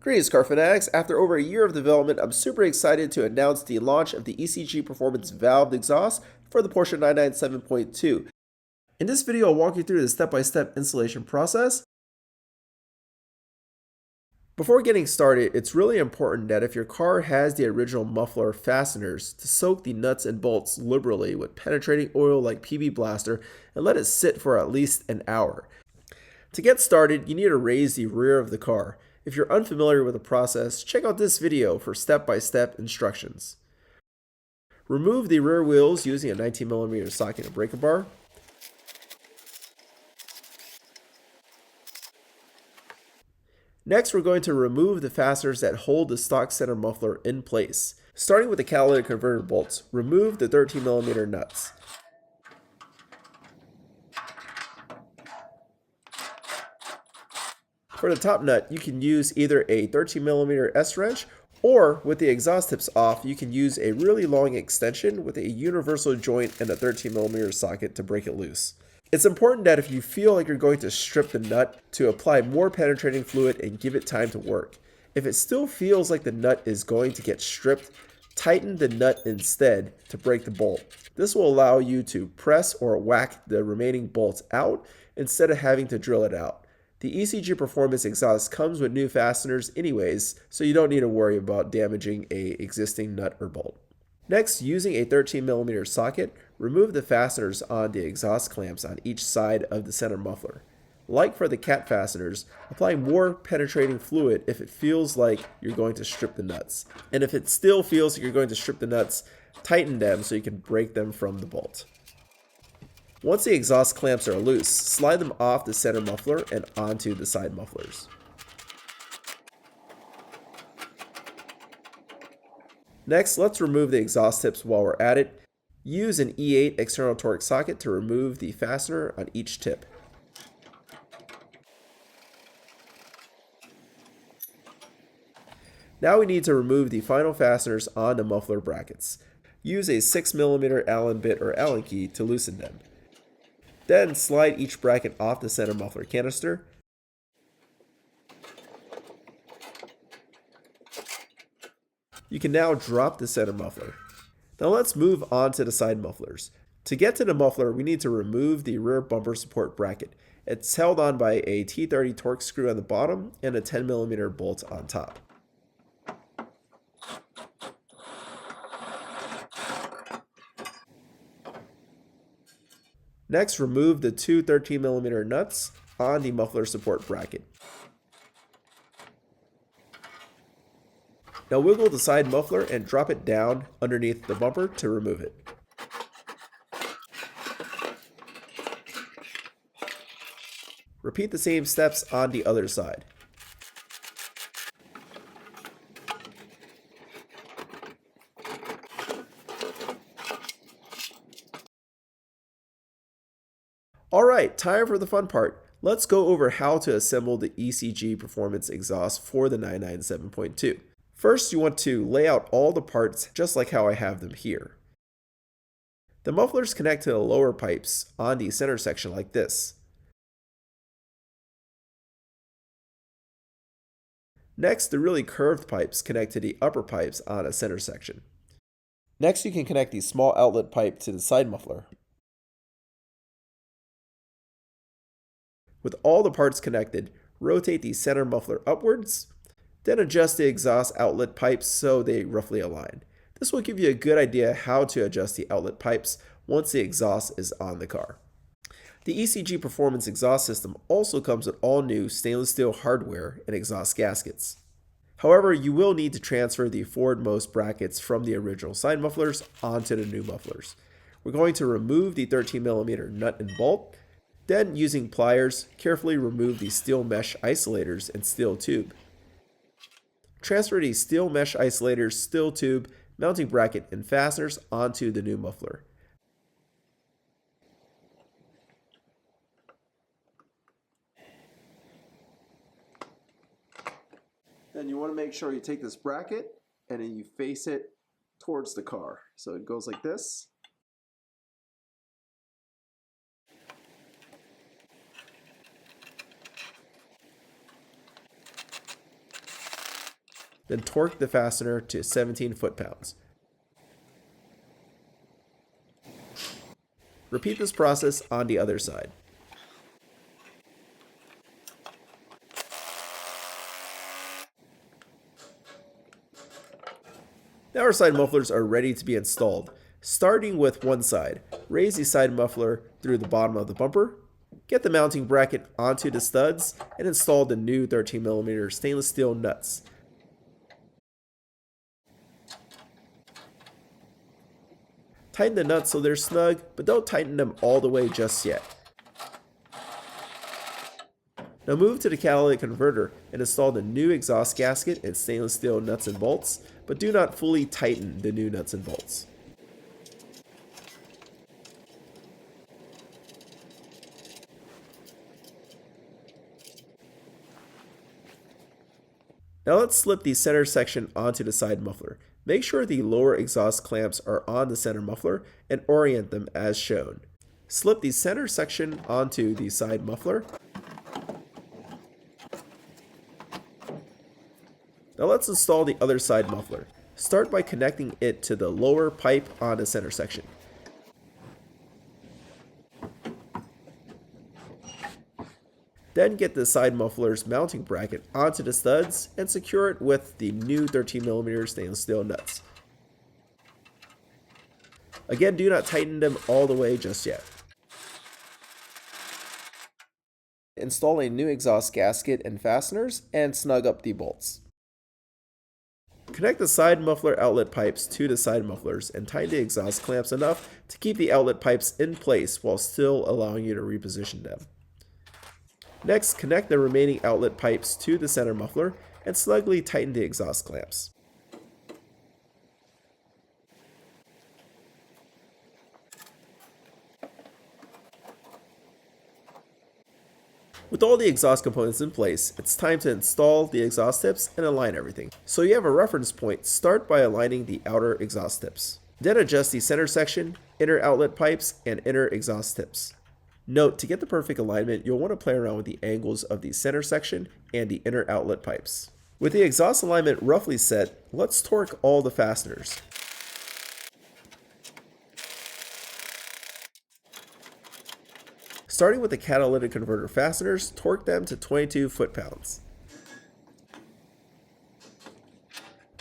Greetings, car fanatics. After over a year of development, I'm super excited to announce the launch of the ECG Performance valved exhaust for the Porsche 997.2. In this video, I'll walk you through the step-by-step installation process. Before getting started, it's really important that if your car has the original muffler fasteners, to soak the nuts and bolts liberally with penetrating oil like PB Blaster and let it sit for at least an hour. To get started, you need to raise the rear of the car. If you're unfamiliar with the process, check out this video for step-by-step instructions. Remove the rear wheels using a 19mm socket and breaker bar. Next, we're going to remove the fasteners that hold the stock center muffler in place. Starting with the catalytic converter bolts, remove the 13mm nuts. For the top nut, you can use either a 13mm S-wrench, or with the exhaust tips off, you can use a really long extension with a universal joint and a 13mm socket to break it loose. It's important that if you feel like you're going to strip the nut, to apply more penetrating fluid and give it time to work. If it still feels like the nut is going to get stripped, tighten the nut instead to break the bolt. This will allow you to press or whack the remaining bolts out instead of having to drill it out. The ECG Performance exhaust comes with new fasteners anyways, so you don't need to worry about damaging an existing nut or bolt. Next, using a 13mm socket, remove the fasteners on the exhaust clamps on each side of the center muffler. Like for the cat fasteners, apply more penetrating fluid if it feels like you're going to strip the nuts. And if it still feels like you're going to strip the nuts, tighten them so you can break them from the bolt. Once the exhaust clamps are loose, slide them off the center muffler and onto the side mufflers. Next, let's remove the exhaust tips while we're at it. Use an E8 external torque socket to remove the fastener on each tip. Now we need to remove the final fasteners on the muffler brackets. Use a 6mm Allen bit or Allen key to loosen them. Then slide each bracket off the center muffler canister. You can now drop the center muffler. Now let's move on to the side mufflers. To get to the muffler, we need to remove the rear bumper support bracket. It's held on by a T30 torque screw on the bottom and a 10mm bolt on top. Next, remove the two 13mm nuts on the muffler support bracket. Now wiggle the side muffler and drop it down underneath the bumper to remove it. Repeat the same steps on the other side. Alright, time for the fun part. Let's go over how to assemble the ECG Performance exhaust for the 997.2. First, you want to lay out all the parts just like how I have them here. The mufflers connect to the lower pipes on the center section like this. Next, the really curved pipes connect to the upper pipes on a center section. Next, you can connect the small outlet pipe to the side muffler. With all the parts connected, rotate the center muffler upwards, then adjust the exhaust outlet pipes so they roughly align. This will give you a good idea how to adjust the outlet pipes once the exhaust is on the car. The ECG Performance exhaust system also comes with all new stainless steel hardware and exhaust gaskets. However, you will need to transfer the forwardmost brackets from the original side mufflers onto the new mufflers. We're going to remove the 13mm nut and bolt. Then, using pliers, carefully remove the steel mesh isolators and steel tube. Transfer the steel mesh isolators, steel tube, mounting bracket, and fasteners onto the new muffler. Then you want to make sure you take this bracket and then you face it towards the car. So it goes like this. then torque the fastener to 17 foot-pounds. Repeat this process on the other side. Now our side mufflers are ready to be installed. Starting with one side, raise the side muffler through the bottom of the bumper, get the mounting bracket onto the studs, and install the new 13mm stainless steel nuts. Tighten the nuts so they're snug, but don't tighten them all the way just yet. Now move to the catalytic converter and install the new exhaust gasket and stainless steel nuts and bolts, but do not fully tighten the new nuts and bolts. Now let's slip the center section onto the side muffler. Make sure the lower exhaust clamps are on the center muffler and orient them as shown. Slip the center section onto the side muffler. Now let's install the other side muffler. Start by connecting it to the lower pipe on the center section. Then get the side muffler's mounting bracket onto the studs and secure it with the new 13mm stainless steel nuts. Again, do not tighten them all the way just yet. Install a new exhaust gasket and fasteners and snug up the bolts. Connect the side muffler outlet pipes to the side mufflers and tighten the exhaust clamps enough to keep the outlet pipes in place while still allowing you to reposition them. Next, connect the remaining outlet pipes to the center muffler and snugly tighten the exhaust clamps. With all the exhaust components in place, it's time to install the exhaust tips and align everything. So you have a reference point, start by aligning the outer exhaust tips. Then adjust the center section, inner outlet pipes, and inner exhaust tips. Note, to get the perfect alignment, you'll want to play around with the angles of the center section and the inner outlet pipes. With the exhaust alignment roughly set, let's torque all the fasteners. Starting with the catalytic converter fasteners, torque them to 22 foot-pounds.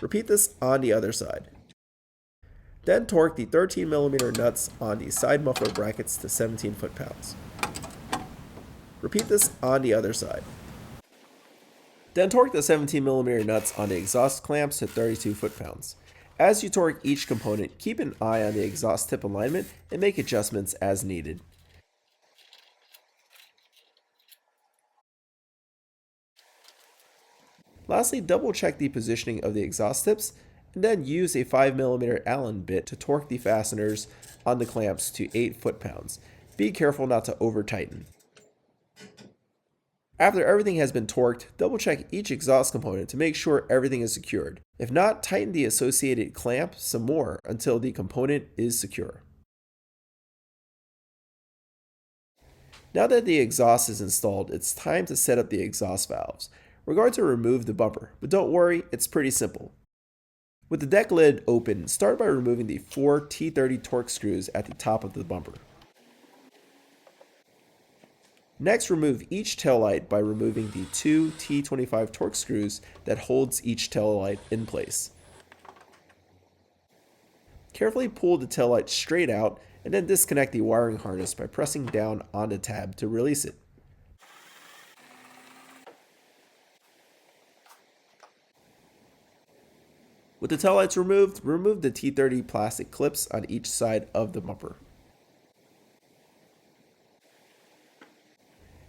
Repeat this on the other side. Then torque the 13mm nuts on the side muffler brackets to 17 foot-pounds. Repeat this on the other side. Then torque the 17mm nuts on the exhaust clamps to 32 foot-pounds. As you torque each component, keep an eye on the exhaust tip alignment and make adjustments as needed. Lastly, double check the positioning of the exhaust tips and then use a 5mm Allen bit to torque the fasteners on the clamps to 8 foot-pounds. Be careful not to over-tighten. After everything has been torqued, double check each exhaust component to make sure everything is secured. If not, tighten the associated clamp some more until the component is secure. Now that the exhaust is installed, it's time to set up the exhaust valves. We're going to remove the bumper, but don't worry, it's pretty simple. With the deck lid open, start by removing the 4 T30 torque screws at the top of the bumper. Next, remove each taillight by removing the 2 T25 torque screws that holds each taillight in place. Carefully pull the taillight straight out and then disconnect the wiring harness by pressing down on the tab to release it. With the taillights removed, remove the T30 plastic clips on each side of the bumper.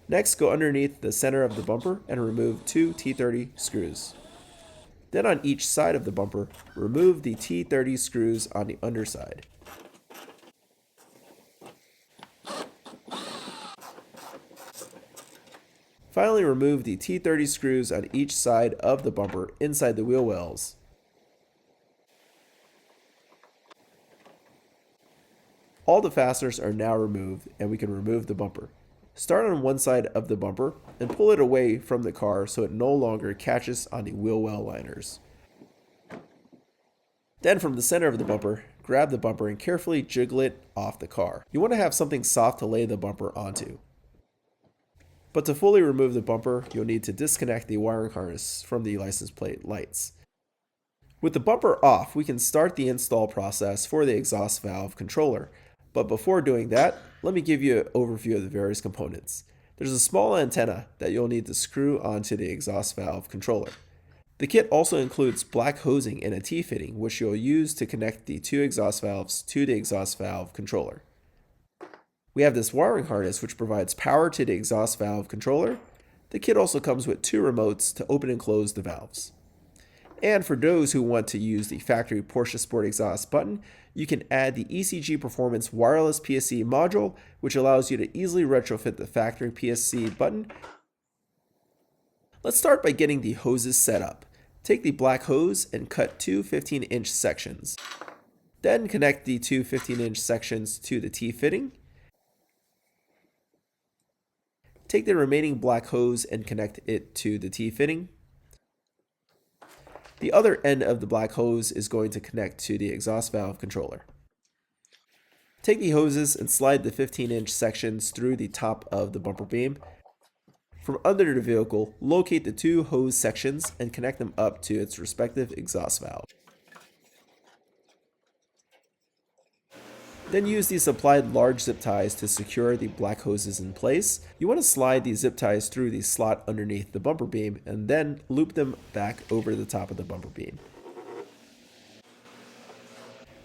Next, go underneath the center of the bumper and remove 2 T30 screws. Then on each side of the bumper, remove the T30 screws on the underside. Finally, remove the T30 screws on each side of the bumper inside the wheel wells. All the fasteners are now removed and we can remove the bumper. Start on one side of the bumper and pull it away from the car so it no longer catches on the wheel well liners. Then from the center of the bumper, grab the bumper and carefully jiggle it off the car. You want to have something soft to lay the bumper onto. But to fully remove the bumper, you'll need to disconnect the wiring harness from the license plate lights. With the bumper off, we can start the install process for the exhaust valve controller. But before doing that, let me give you an overview of the various components. There's a small antenna that you'll need to screw onto the exhaust valve controller. The kit also includes black hosing and a T-fitting, which you'll use to connect the two exhaust valves to the exhaust valve controller. We have this wiring harness which provides power to the exhaust valve controller. The kit also comes with two remotes to open and close the valves. And for those who want to use the factory Porsche Sport exhaust button, you can add the ECG Performance wireless PSE module, which allows you to easily retrofit the factory PSE button. Let's start by getting the hoses set up. Take the black hose and cut two 15-inch sections. Then connect the two 15-inch sections to the T-fitting. Take the remaining black hose and connect it to the T-fitting. The other end of the black hose is going to connect to the exhaust valve controller. Take the hoses and slide the 15-inch sections through the top of the bumper beam. From under the vehicle, locate the two hose sections and connect them up to its respective exhaust valve. Then use the supplied large zip ties to secure the black hoses in place. You want to slide the zip ties through the slot underneath the bumper beam and then loop them back over the top of the bumper beam.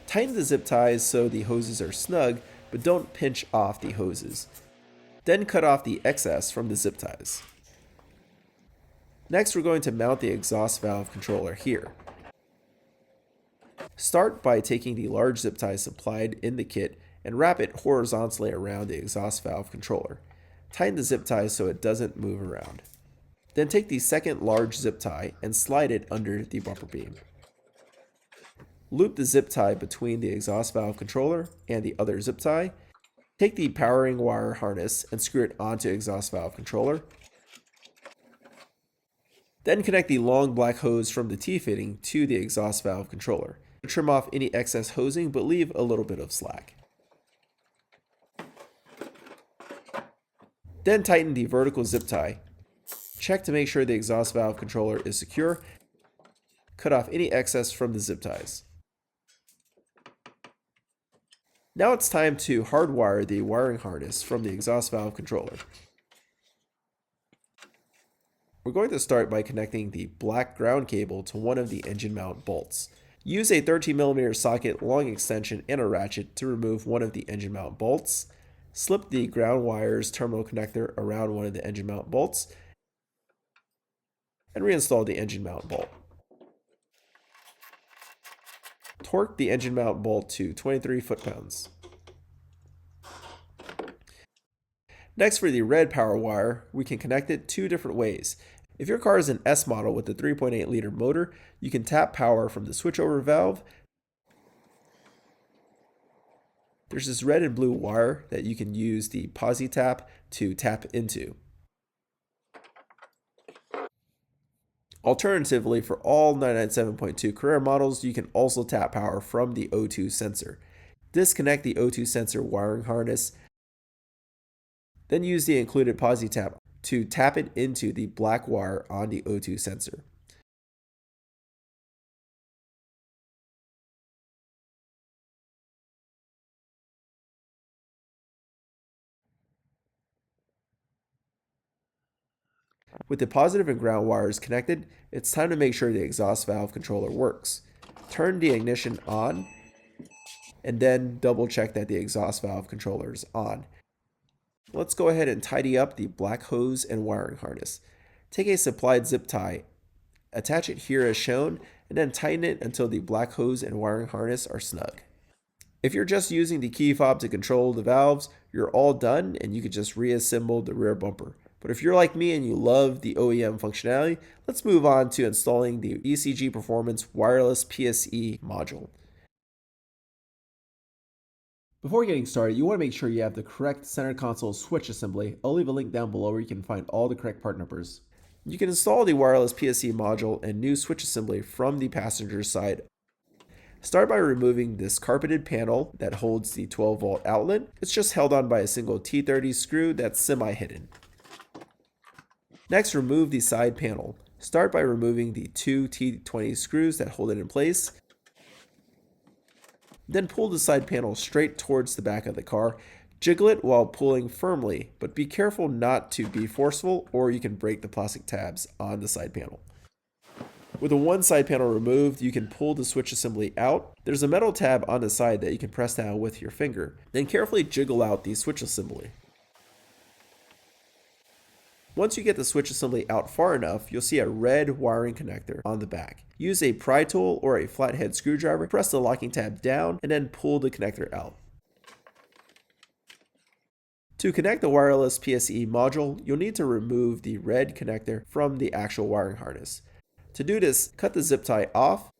Tighten the zip ties so the hoses are snug, but don't pinch off the hoses. Then cut off the excess from the zip ties. Next, we're going to mount the exhaust valve controller here. Start by taking the large zip tie supplied in the kit and wrap it horizontally around the exhaust valve controller. Tighten the zip ties so it doesn't move around. Then take the second large zip tie and slide it under the bumper beam. Loop the zip tie between the exhaust valve controller and the other zip tie. Take the powering wire harness and screw it onto exhaust valve controller. Then connect the long black hose from the T-fitting to the exhaust valve controller. Trim off any excess hosing, but leave a little bit of slack. Then tighten the vertical zip tie. Check to make sure the exhaust valve controller is secure. Cut off any excess from the zip ties. Now it's time to hardwire the wiring harness from the exhaust valve controller. We're going to start by connecting the black ground cable to one of the engine mount bolts. Use a 13mm socket, long extension, and a ratchet to remove one of the engine mount bolts. Slip the ground wire's terminal connector around one of the engine mount bolts and reinstall the engine mount bolt. Torque the engine mount bolt to 23 foot-pounds. Next, for the red power wire, we can connect it two different ways. If your car is an S model with a 3.8 liter motor, you can tap power from the switchover valve. There's this red and blue wire that you can use the posi tap to tap into. Alternatively, for all 997.2 Carrera models, you can also tap power from the O2 sensor. Disconnect the O2 sensor wiring harness, then use the included posi tap to tap it into the black wire on the O2 sensor. With the positive and ground wires connected, it's time to make sure the exhaust valve controller works. Turn the ignition on and then double check that the exhaust valve controller is on. Let's go ahead and tidy up the black hose and wiring harness. Take a supplied zip tie, attach it here as shown, and then tighten it until the black hose and wiring harness are snug. If you're just using the key fob to control the valves, you're all done and you can just reassemble the rear bumper. But if you're like me and you love the OEM functionality, let's move on to installing the ECG Performance wireless PSE module. Before getting started, you want to make sure you have the correct center console switch assembly. I'll leave a link down below where you can find all the correct part numbers. You can install the wireless PSE module and new switch assembly from the passenger side. Start by removing this carpeted panel that holds the 12-volt outlet. It's just held on by a single T30 screw that's semi-hidden. Next, remove the side panel. Start by removing the two T20 screws that hold it in place. Then pull the side panel straight towards the back of the car. Jiggle it while pulling firmly, but be careful not to be forceful or you can break the plastic tabs on the side panel. With the one side panel removed, you can pull the switch assembly out. There's a metal tab on the side that you can press down with your finger. Then carefully jiggle out the switch assembly. Once you get the switch assembly out far enough, you'll see a red wiring connector on the back. Use a pry tool or a flathead screwdriver, press the locking tab down, and then pull the connector out. To connect the wireless PSE module, you'll need to remove the red connector from the actual wiring harness. To do this, cut the zip tie off,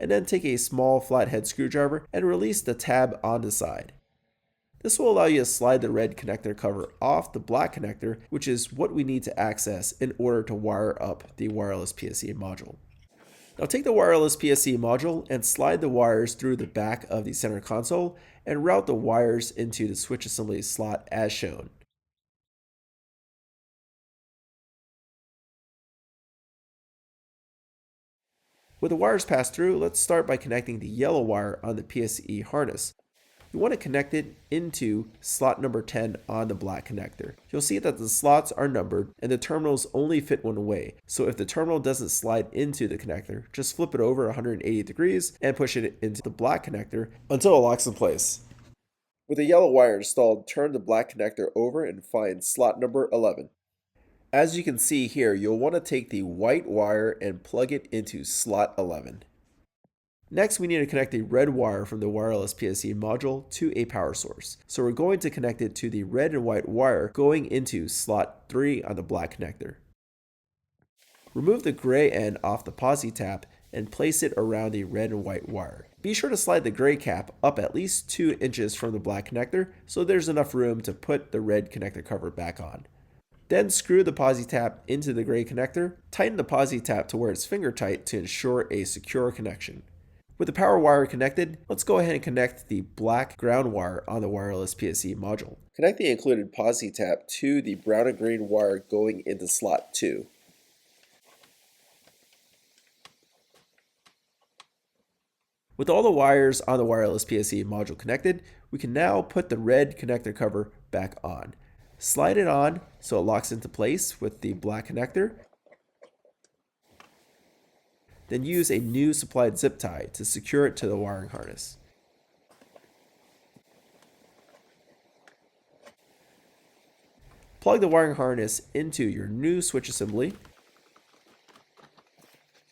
and then take a small flathead screwdriver and release the tab on the side. This will allow you to slide the red connector cover off the black connector, which is what we need to access in order to wire up the wireless PSE module. Now take the wireless PSE module and slide the wires through the back of the center console and route the wires into the switch assembly slot as shown. With the wires passed through, let's start by connecting the yellow wire on the PSE harness. You want to connect it into slot number 10 on the black connector. You'll see that the slots are numbered and the terminals only fit one way. So if the terminal doesn't slide into the connector, just flip it over 180 degrees and push it into the black connector until it locks in place. With the yellow wire installed, turn the black connector over and find slot number 11. As you can see here, you'll want to take the white wire and plug it into slot 11. Next, we need to connect a red wire from the wireless PSE module to a power source. So we're going to connect it to the red and white wire going into slot 3 on the black connector. Remove the gray end off the PSE tap and place it around the red and white wire. Be sure to slide the gray cap up at least 2 inches from the black connector so there's enough room to put the red connector cover back on. Then screw the PSE tap into the gray connector. Tighten the PSE tap to where it's finger tight to ensure a secure connection. With the power wire connected, let's go ahead and connect the black ground wire on the wireless PSE module. Connect the included PSE tap to the brown and green wire going into slot 2. With all the wires on the wireless PSE module connected, we can now put the red connector cover back on. Slide it on so it locks into place with the black connector. Then use a new supplied zip tie to secure it to the wiring harness. Plug the wiring harness into your new switch assembly.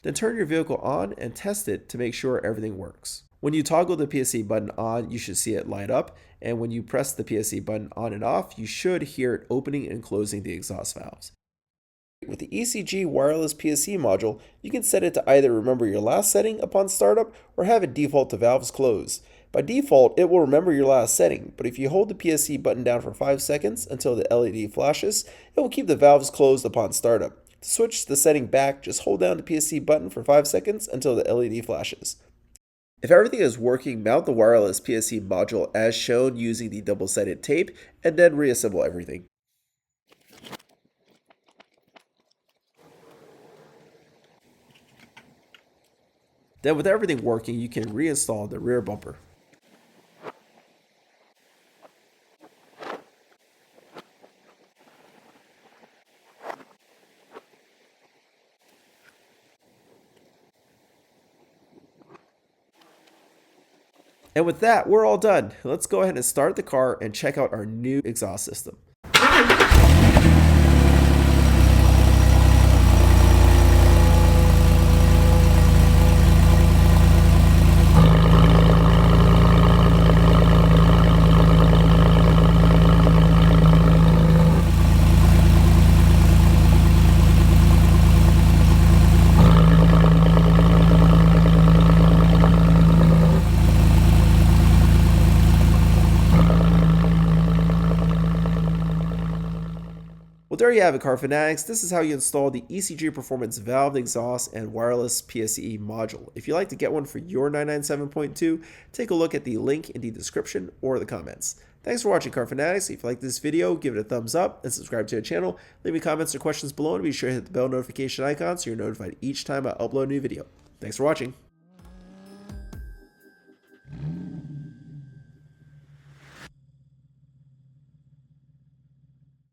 Then turn your vehicle on and test it to make sure everything works. When you toggle the PSE button on, you should see it light up, and when you press the PSE button on and off, you should hear it opening and closing the exhaust valves. With the ECG wireless PSE module, you can set it to either remember your last setting upon startup or have it default to valves closed. By default, it will remember your last setting, but if you hold the PSE button down for 5 seconds until the LED flashes, it will keep the valves closed upon startup. To switch the setting back, just hold down the PSE button for 5 seconds until the LED flashes. If everything is working, mount the wireless PSE module as shown using the double-sided tape and then reassemble everything. Then with everything working, you can reinstall the rear bumper. And with that, we're all done. Let's go ahead and start the car and check out our new exhaust system. there you have it, car fanatics. This is how you install the ECG Performance valve exhaust and wireless PSE module. If you'd like to get one for your 997.2, take a look at the link in the description or the comments. Thanks for watching, car fanatics. If you like this video, give it a thumbs up and subscribe to the channel. Leave me comments or questions below, and be sure to hit the bell notification icon so you're notified each time I upload a new video. Thanks for watching.